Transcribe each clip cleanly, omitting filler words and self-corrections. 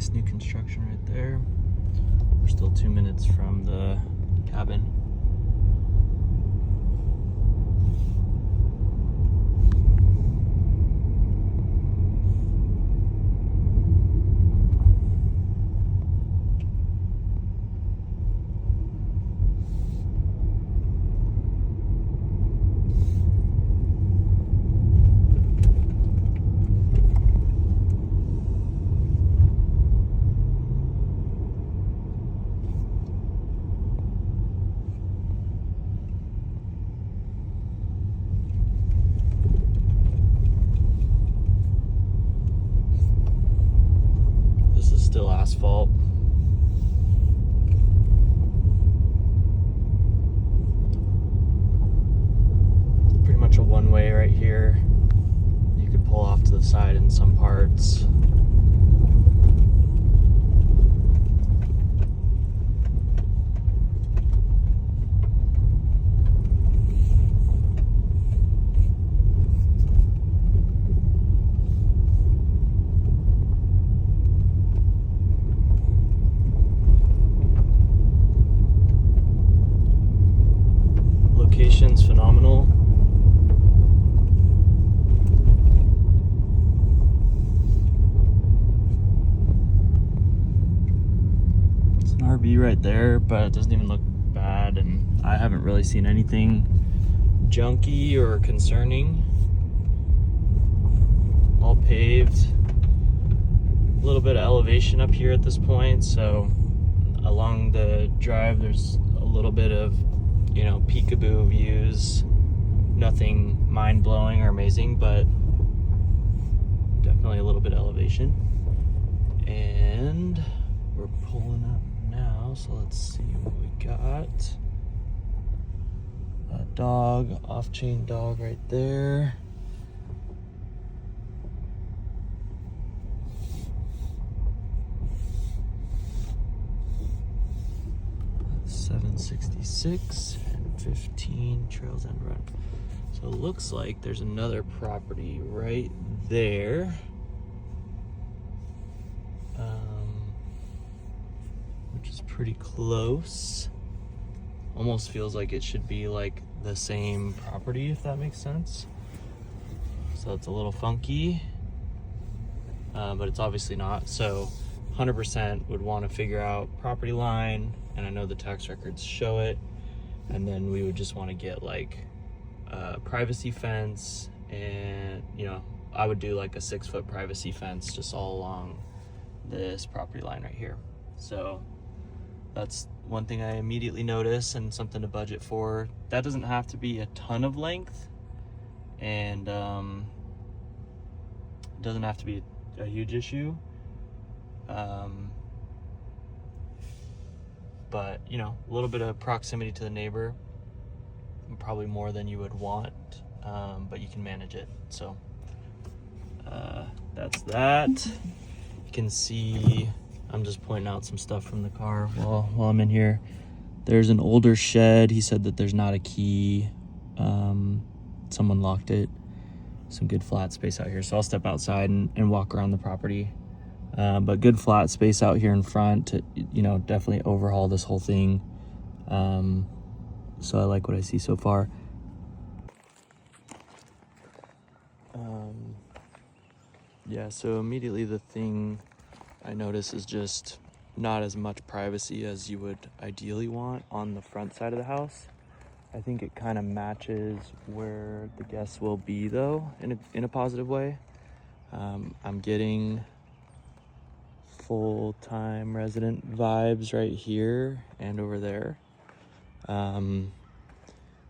nice new construction right there. We're still 2 minutes from the cabin. Still asphalt. Pretty much a one-way right here. You could pull off to the side in some parts. Location's phenomenal. It's an RV right there, but it doesn't even look bad, and I haven't really seen anything junky or concerning. All paved. A little bit of elevation up here at this point, so along the drive there's a little bit of, you know, peekaboo views. Nothing mind-blowing or amazing, but definitely a little bit of elevation. And we're pulling up now, so let's see what we got. A dog, off-chain dog right there. .66 and 15 Trails End Run. So it looks like there's another property right there, which is pretty close. Almost feels like it should be like the same property, if that makes sense. So it's a little funky, but it's obviously not. So 100% would want to figure out property line, and I know the tax records show it, and then we would just want to get like a privacy fence, and you know, I would do like a 6-foot privacy fence just all along this property line right here. So that's one thing I immediately notice and something to budget for. That doesn't have to be a ton of length, and it doesn't have to be a huge issue. But you know, a little bit of proximity to the neighbor, probably more than you would want, but you can manage it. So that's that. You can see I'm just pointing out some stuff from the car while I'm in here. There's an older shed. He said that there's not a key. Someone locked it. Some good flat space out here, so I'll step outside and walk around the property. But good flat space out here in front to, you know, definitely overhaul this whole thing. So I like what I see so far. Yeah, so immediately the thing I notice is just not as much privacy as you would ideally want on the front side of the house. I think it kind of matches where the guests will be, though, in a positive way. I'm getting full-time resident vibes right here and over there. And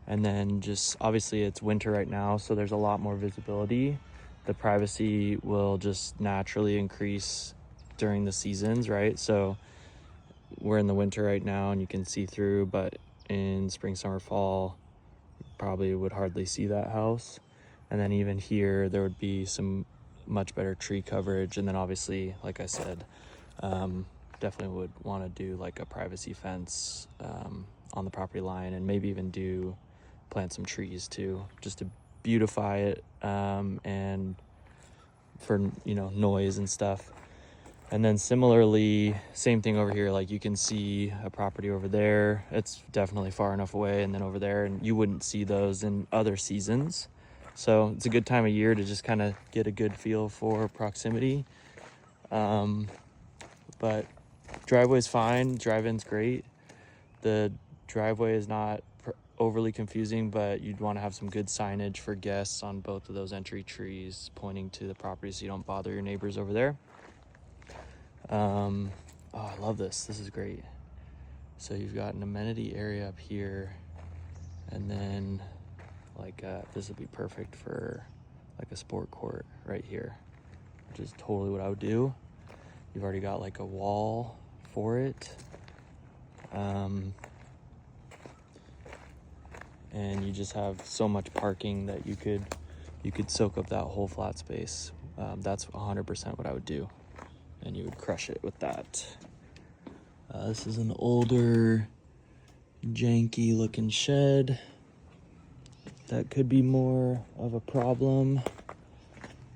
then just obviously it's winter right now, so there's a lot more visibility. The privacy will just naturally increase during the seasons, right? So we're in the winter right now and you can see through, but in spring, summer, fall, you probably would hardly see that house. And then even here, there would be some much better tree coverage. And then obviously, like I said, definitely would want to do like a privacy fence on the property line, and maybe even plant some trees too, just to beautify it, and for, you know, noise and stuff. And then similarly, same thing over here. Like you can see a property over there. It's definitely far enough away, and then over there, and you wouldn't see those in other seasons. So it's a good time of year to just kind of get a good feel for proximity. But driveway's fine, drive-in's great. The driveway is not overly confusing, but you'd want to have some good signage for guests on both of those entry trees pointing to the property so you don't bother your neighbors over there. Oh, I love this. This is great. So you've got an amenity area up here, and then like this would be perfect for like a sport court right here, which is totally what I would do. You've already got like a wall for it. And you just have so much parking that you could soak up that whole flat space. That's 100% what I would do, and you would crush it with that. This is an older, janky looking shed. That could be more of a problem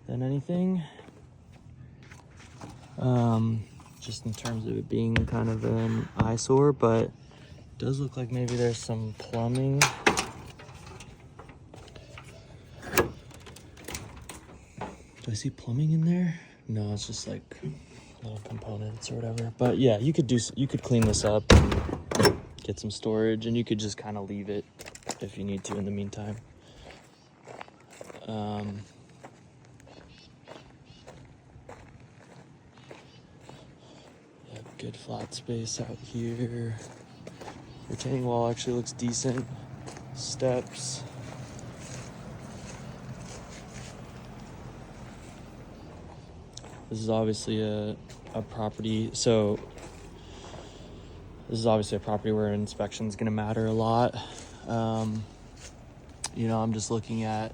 than anything. Just in terms of it being kind of an eyesore, but it does look like maybe there's some plumbing. Do I see plumbing in there? No, it's just like little components or whatever. But yeah, you could clean this up and get some storage, and you could just kind of leave it if you need to in the meantime. Yeah, good flat space out here. Retaining wall actually looks decent. Steps. This is obviously a property, so this is obviously a property where inspection is going to matter a lot. You know, I'm just looking at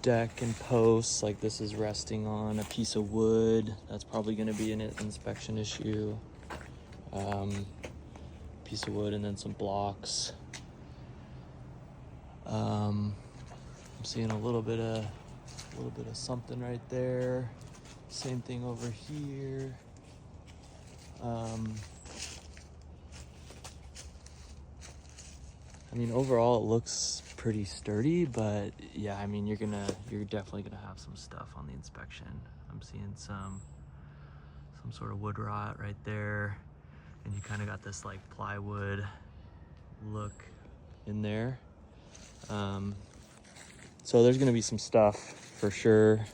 deck and posts. Like this is resting on a piece of wood. That's probably going to be an inspection issue. Piece of wood and then some blocks. I'm seeing a little bit of something right there. Same thing over here. I mean, overall it looks pretty sturdy, but yeah, I mean, you're definitely gonna have some stuff on the inspection. I'm seeing some sort of wood rot right there, and you kind of got this like plywood look in there. So there's gonna be some stuff for sure.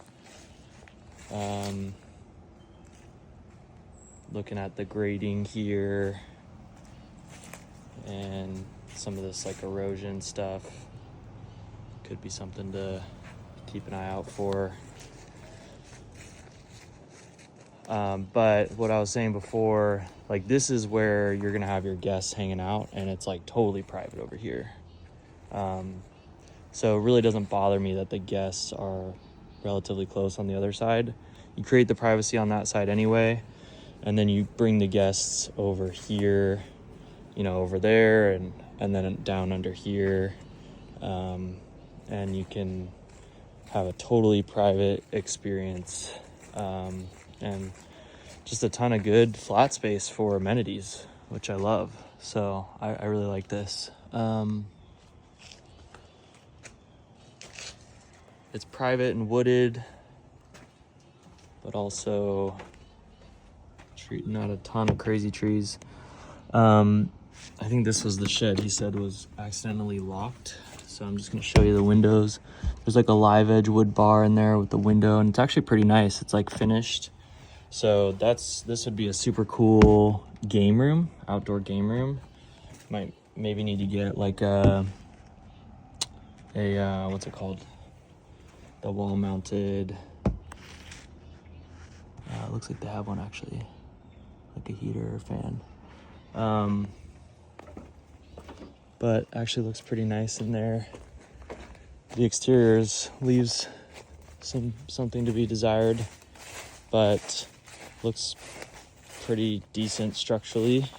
Looking at the grading here and some of this like erosion stuff could be something to keep an eye out for. But what I was saying before, like this is where you're gonna have your guests hanging out, and it's like totally private over here. So it really doesn't bother me that the guests are relatively close on the other side. You create the privacy on that side anyway, and then you bring the guests over here, you know, over there, and then down under here, and you can have a totally private experience, and just a ton of good flat space for amenities, which I love. So I really like this. It's private and wooded, but also not a ton of crazy trees. I think this was the shed he said was accidentally locked. So I'm just gonna show you the windows. There's like a live edge wood bar in there with the window, and it's actually pretty nice. It's like finished. So this would be a super cool game room, outdoor game room. Might maybe need to get like a what's it called? The wall mounted. It looks like they have one actually, like a heater or fan. But actually looks pretty nice in there. The exteriors leaves something to be desired, but looks pretty decent structurally.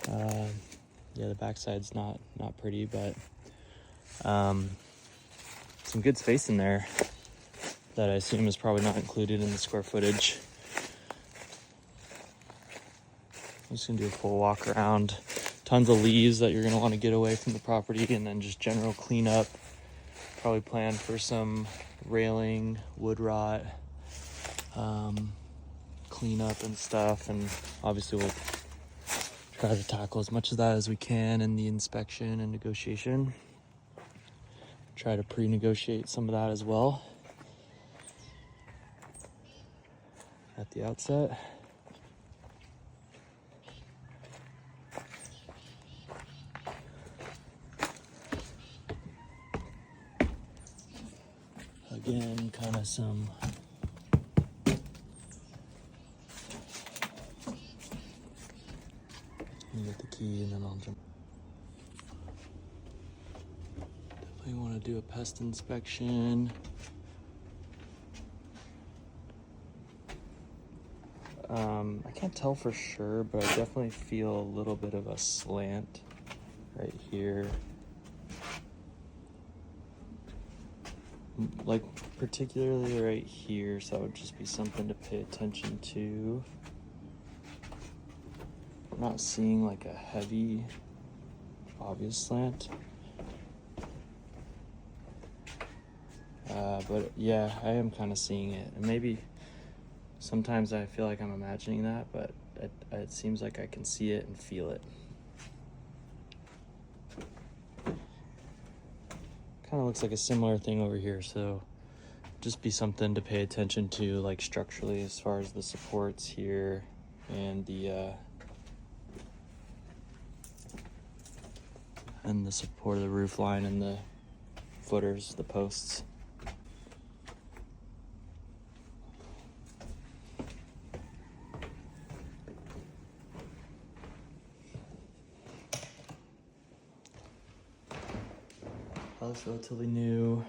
Yeah, the backside's not pretty, but some good space in there that I assume is probably not included in the square footage. I'm just gonna do a full walk around. Tons of leaves that you're gonna want to get away from the property, and then just general cleanup. Probably plan for some railing, wood rot, cleanup and stuff, and obviously we'll try to tackle as much of that as we can in the inspection and negotiation. Try to pre-negotiate some of that as well at the outset. Again, kind of some let me get the key and then I'll jump. Definitely want to do a pest inspection. I can't tell for sure, but I definitely feel a little bit of a slant right here. Like particularly right here, so that would just be something to pay attention to. I'm not seeing like a heavy, obvious slant. But yeah, I am kind of seeing it. And maybe sometimes I feel like I'm imagining that, but it seems like I can see it and feel it. Kind of looks like a similar thing over here, so just be something to pay attention to, like structurally, as far as the supports here and the support of the roof line and the footers, the posts. House relatively new.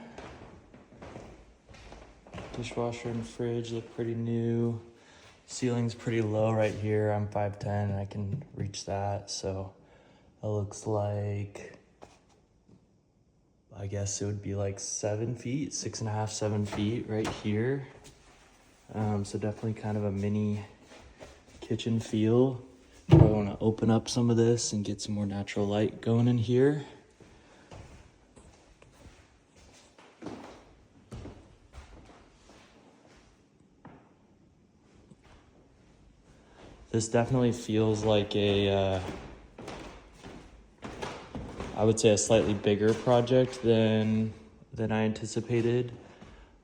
Dishwasher and fridge look pretty new. Ceiling's pretty low right here. I'm 5'10" and I can reach that, so it looks like, I guess it would be like 7 feet, 6.5, 7 feet right here. So definitely kind of a mini kitchen feel. Probably want to open up some of this and get some more natural light going in here. This definitely feels like I would say a slightly bigger project than I anticipated.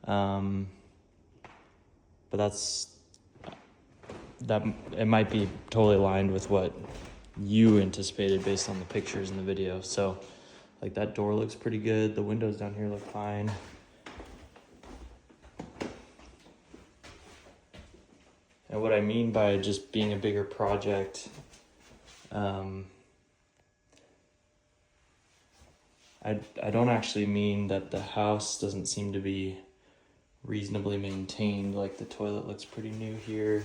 But it might be totally aligned with what you anticipated based on the pictures in the video. So like that door looks pretty good. The windows down here look fine. And what I mean by just being a bigger project, I don't actually mean that the house doesn't seem to be reasonably maintained. Like the toilet looks pretty new here.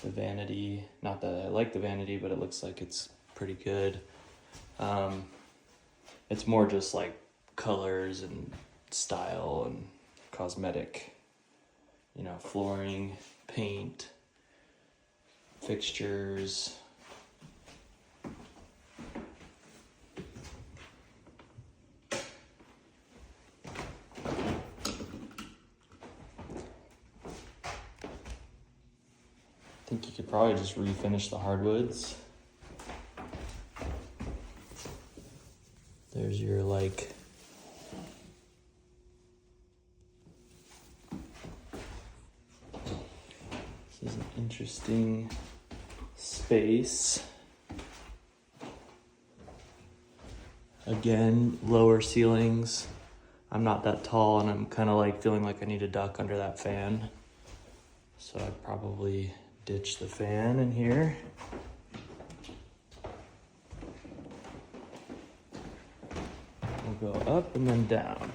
The vanity, not that I like the vanity, but it looks like it's pretty good. It's more just like colors and style and cosmetic, flooring, paint, fixtures. I think you could probably just refinish the hardwoods. There's your this is an interesting space. Again, lower ceilings. I'm not that tall and I'm kind of like feeling like I need a duck under that fan. So I'd probably ditch the fan in here. We'll go up and then down.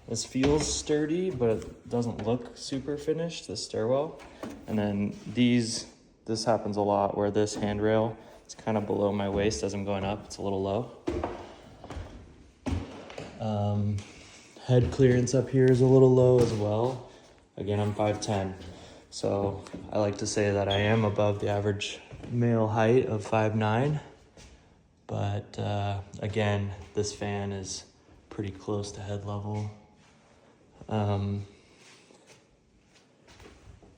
This feels sturdy, but it doesn't look super finished, this stairwell. And then this happens a lot where this handrail is kind of below my waist as I'm going up. It's a little low. Head clearance up here is a little low as well. Again, I'm 5'10", so I like to say that I am above the average male height of 5'9", but again, this fan is pretty close to head level.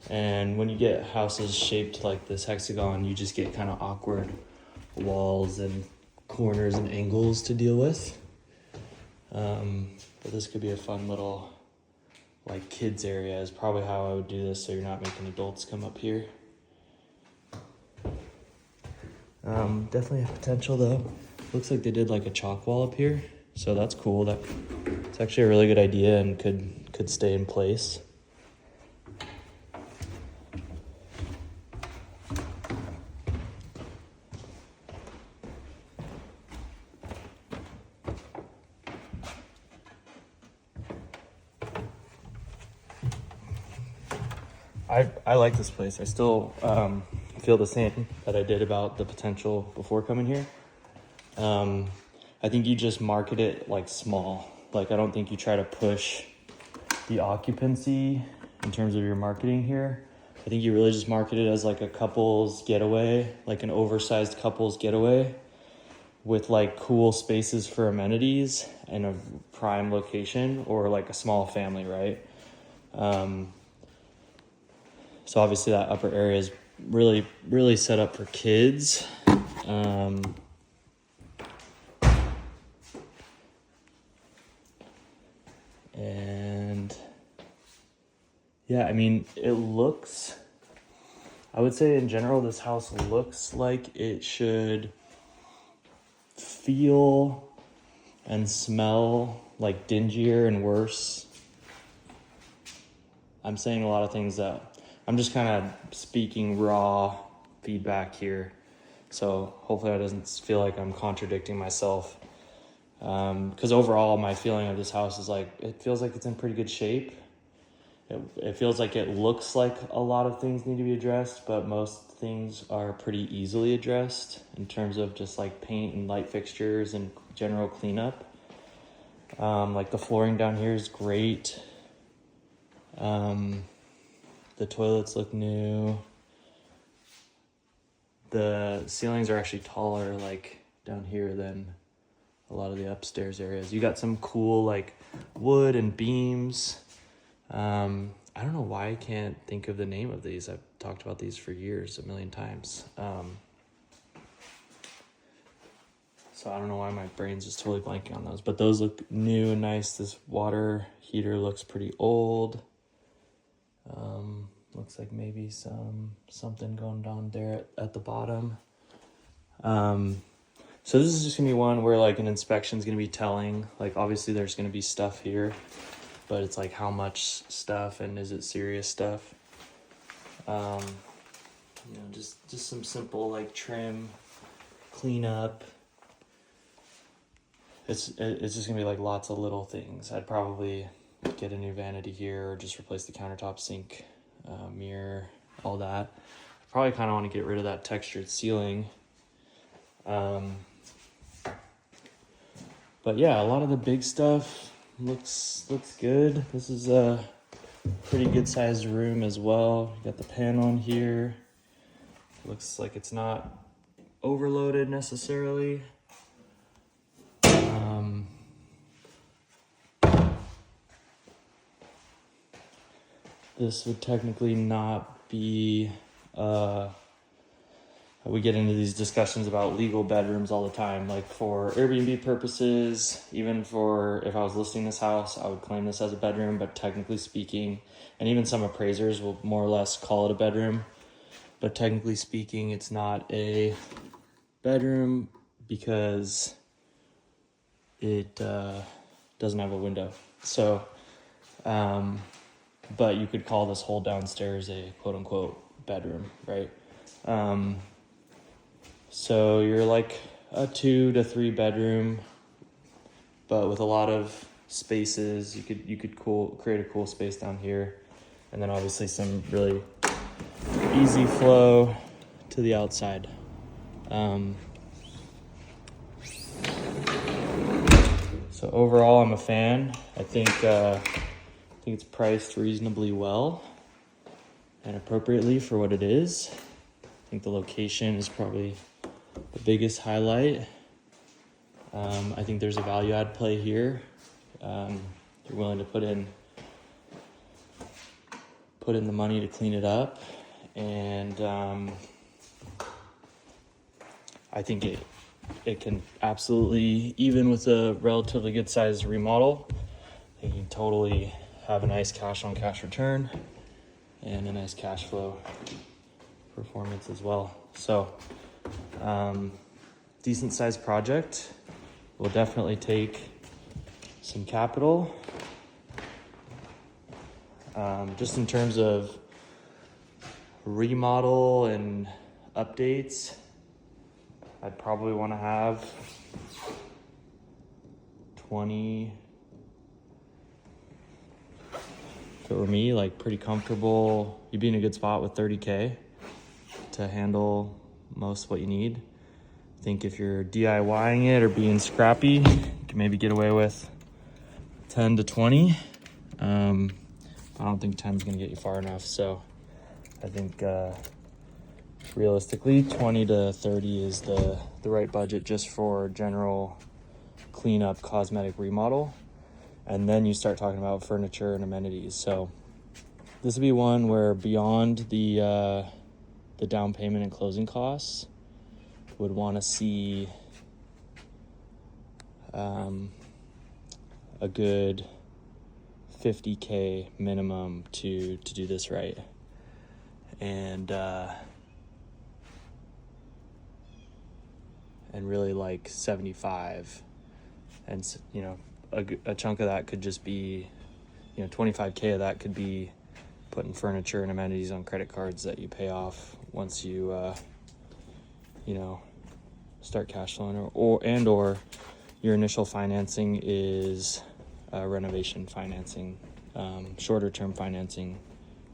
And when you get houses shaped like this hexagon, you just get kind of awkward walls and corners and angles to deal with. But this could be a fun little like kids area is probably how I would do this, so you're not making adults come up here. Definitely have potential though. Looks like they did like a chalk wall up here, so that's cool. It's actually a really good idea and could stay in place. I like this place. I still feel the same that I did about the potential before coming here. I think you just market it like small. Like I don't think you try to push the occupancy in terms of your marketing here. I think you really just market it as like a couple's getaway, like an oversized couple's getaway with like cool spaces for amenities and a prime location, or like a small family, right? So obviously that upper area is really, really set up for kids. And yeah, I mean, I would say in general, this house looks like it should feel and smell like dingier and worse. I'm saying a lot of things that I'm just kind of speaking raw feedback here. So hopefully that doesn't feel like I'm contradicting myself. Because overall, my feeling of this house is like, it feels like it's in pretty good shape. It feels like it looks like a lot of things need to be addressed, but most things are pretty easily addressed in terms of just like paint and light fixtures and general cleanup. Like the flooring down here is great. The toilets look new. The ceilings are actually taller like down here than a lot of the upstairs areas. You got some cool like wood and beams. I don't know why I can't think of the name of these. I've talked about these for years, a million times. So I don't know why my brain's just totally blanking on those, but those look new and nice. This water heater looks pretty old. Looks like maybe something going down there at the bottom. So this is just gonna be one where like an inspection is gonna be telling. Like obviously there's gonna be stuff here, but it's like how much stuff and is it serious stuff? Just some simple like trim, cleanup. It's just gonna be like lots of little things. I'd probably get a new vanity here or just replace the countertop, sink, mirror, all that. Probably kind of want to get rid of that textured ceiling. But yeah, a lot of the big stuff looks good. This is a pretty good sized room as well. You got the pan on here. Looks like it's not overloaded necessarily. This would technically not be, we get into these discussions about legal bedrooms all the time, like for Airbnb purposes, even for if I was listing this house, I would claim this as a bedroom, but technically speaking, and even some appraisers will more or less call it a bedroom, but technically speaking, it's not a bedroom because it doesn't have a window. So, but you could call this whole downstairs a quote unquote bedroom, right? So you're like a 2 to 3 bedroom, but with a lot of spaces. You could create a cool space down here, and then obviously some really easy flow to the outside. So So overall, I'm a fan. I think it's priced reasonably well and appropriately for what it is. I think the location is probably the biggest highlight. I think there's a value add play here. You're willing to put in the money to clean it up, and I think it can absolutely, even with a relatively good sized remodel, you can totally have a nice cash on cash return and a nice cash flow performance as well. So decent sized project. Will definitely take some capital. Just in terms of remodel and updates, I'd probably want to have 20, if it were me, like pretty comfortable. You'd be in a good spot with 30K to handle most of what you need. I think if you're DIYing it or being scrappy, you can maybe get away with 10 to 20. I don't think 10 is going to get you far enough. So I think realistically 20 to 30 is the right budget just for general cleanup, cosmetic remodel. And then you start talking about furniture and amenities. So this would be one where beyond the down payment and closing costs, would want to see a good 50K minimum to do this right. And really like 75, and a chunk of that could just be 25K of that could be putting furniture and amenities on credit cards that you pay off once you start cash flowing, or your initial financing is renovation financing, shorter term financing,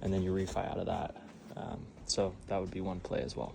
and then you refi out of that. So that would be one play as well.